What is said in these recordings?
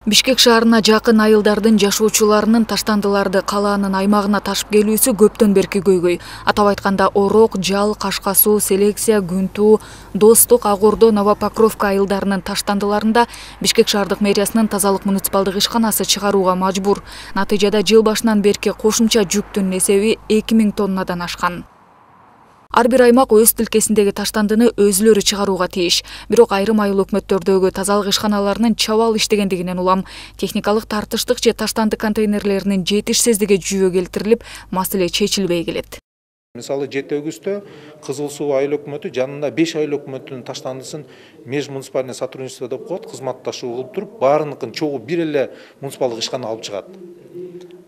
Бишкек шаарына жакын айылдардын жашоочуларынын таштандыларды калаанын аймагына ташып келүүсү көптөн берки көйгөй. Атап айтканда Орок, Жал, Кашка Суу, Селекция, Күнтүү, Достук, Ак Ордо, Новопокровка айылдарынын таштандыларында Бишкек шаардык мэриясынын тазалык муниципалдык ишканасы чыгарууга мажбур. Натыйжада жыл башынан берки кошумча жүктүн эсеби 2000 тоннадан ашкан. Ар бир аймак өз тилкесиндеги таштандыны өзүлөрү чыгарууга тийиш. Бирок айрым айыл өкмөттөрдөгү тазалык ишканаларынын чабал иштегендигинен улам техникалык тартыштык же таштанды контейнерлеринин жетишсиздиги жүйө келтирилип, маселе чечилбей келет. Мисалы 7-августта Кызыл Суу айыл өкмөтү жанында 5 айыл өкмөтүнүн таштандысын межмуниципальное сотрудничество деп коет, кызматташуу кылып туруп, баарыныкын чогуу бир эле муниципалдык ишкана алып чыгат.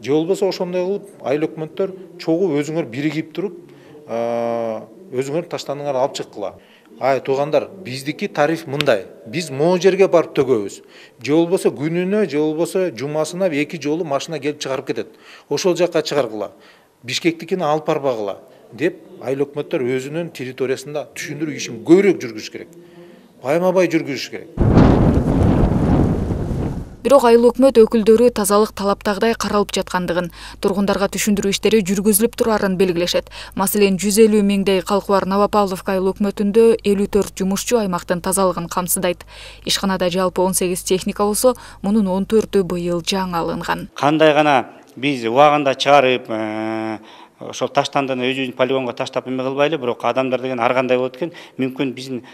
Же болбосо ошондой кылып айыл өкмөттөр чогуу өзүңөр биригип туруп өзүңөр таштандыңар алып чыккыла. Ай туугандар, биздики тариф мындай. Биз могу жерге барып төгөбүз. Же болбосо күнүнө, же болбосо жумасына 2 жолу машина келип чыгарып кетет. Ошол жакка чыгаргыла. Бишкектикини алып барбагыла деп айыл өкмөттөр өзүнүн территориясында түшүндүрүү ишин көбүрөөк жүргүзүш керек. Байма-бай жүргүзүш керек. Бирок айыл өкмөт өкүлдөрү тазалык талаптагыдай каралып жаткандыгын, тургундарга түшүндүрүү иштери жүргүзүлүп турарын белгилешет. Маселен, 150 миңдей калкы бар Новопавловка айыл өкмөтүндө 54 жумушчу аймактын тазалыгын камсыздайт. Ишканада жалпы 18 техника болсо, мунун 14-ü быйыл жаңы алынган. Кандай гана биз убагында чыгарып, ошол таштандыны өзүбүздүн полигонго таштап эме кылбайлы, бирок адамдар деген ар кандай болот экен. Мүмкүн биздин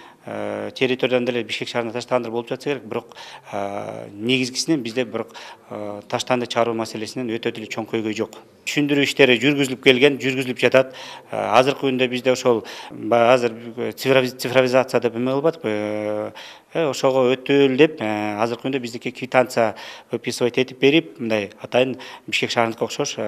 территориядан деле Бишкек шаарында таштандыр болуп жатса керек, бирок негизгисинен бизде бирок таштанды чыгаруу маселесинен өтө деле чоң көйгөй жок. Түшүндүрүү иштери жүргүзүлүп келген, жүргүзүлүп жатат. Азыркы күндө бизде ошол азыр цифровизация деп эме кылбадык, ошого өтөлү деп азыркы күндө биздики квитанция выписывать этип берип, мындай атайын Бишкек шаарындыкы окшош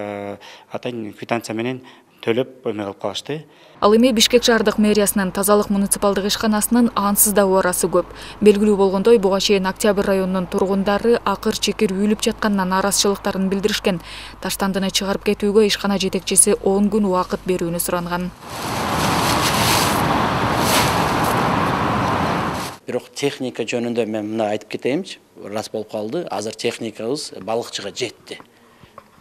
атайын квитанция менен төлөп эме кылып калышты. Ал эми Бишкек шаардык мэриясынын тазалык муниципалдык ишканасынын ансыз да убарасы көп. Белгилүү болгондой, буга чейин Октябрь районунун тургундары акыр-чекир үйүлүп жатканынан нааразычылыктарын билдиришкен. Таштандыны чыгарып кетүүгө ишкана жетекчиси 10 күн убакыт берүүнү суранган. Бирок техника жөнүндө мен мына айтып кетейинчи, рас болуп калды. Азыр техникабыз балыкчыга жетти.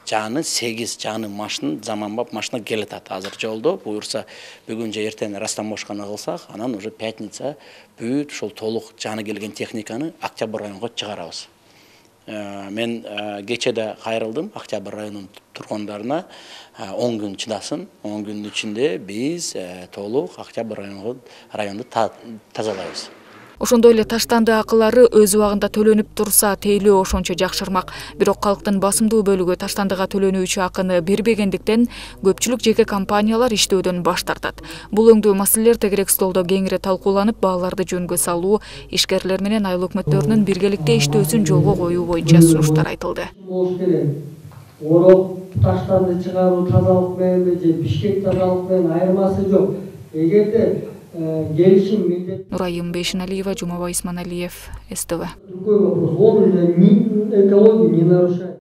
Жаны 8 жаны машина, заманбап машина келет азыр жолдо. Буюрса бүгүн же эртең растаможканы кылсак, анан уже пятница бүт ошол толук жаны келген техниканы Октябрь районго чыгарабыз. Мен кечеде кайрылдым Октябрь районунун тургундарына 10 күн чыдасын. 10 күндүн ичинде биз толук Октябрь районду тазалайбыз. Ошондой эле таштанды акылары өз убагында төлөнүп турса, тейлөө ошончо жакшырмак. Бирок калктын басымдуу бөлүгү таштандыга төлөнүүчү акыны бербегендиктен көпчүлүк жеке компаниялар иштөөдөн баш тартат. Бул өңдүү маселелер тегерек столдо кеңири талкууланып, бааларды жөнгө салуу, ишкерлер менен айыл өкмөттөрүнүн биргеликте иштөөсүн жолго коюу боюнча сунуштар айтылды. Орок таштанды чыгаруу тазалык менен же Бишкек тазалык менен айырмасы жок. Эгерде Нурайым Бейшиналиева, Жумабай Исманалиев, СТВ. Другой вопрос, он экологию не нарушает.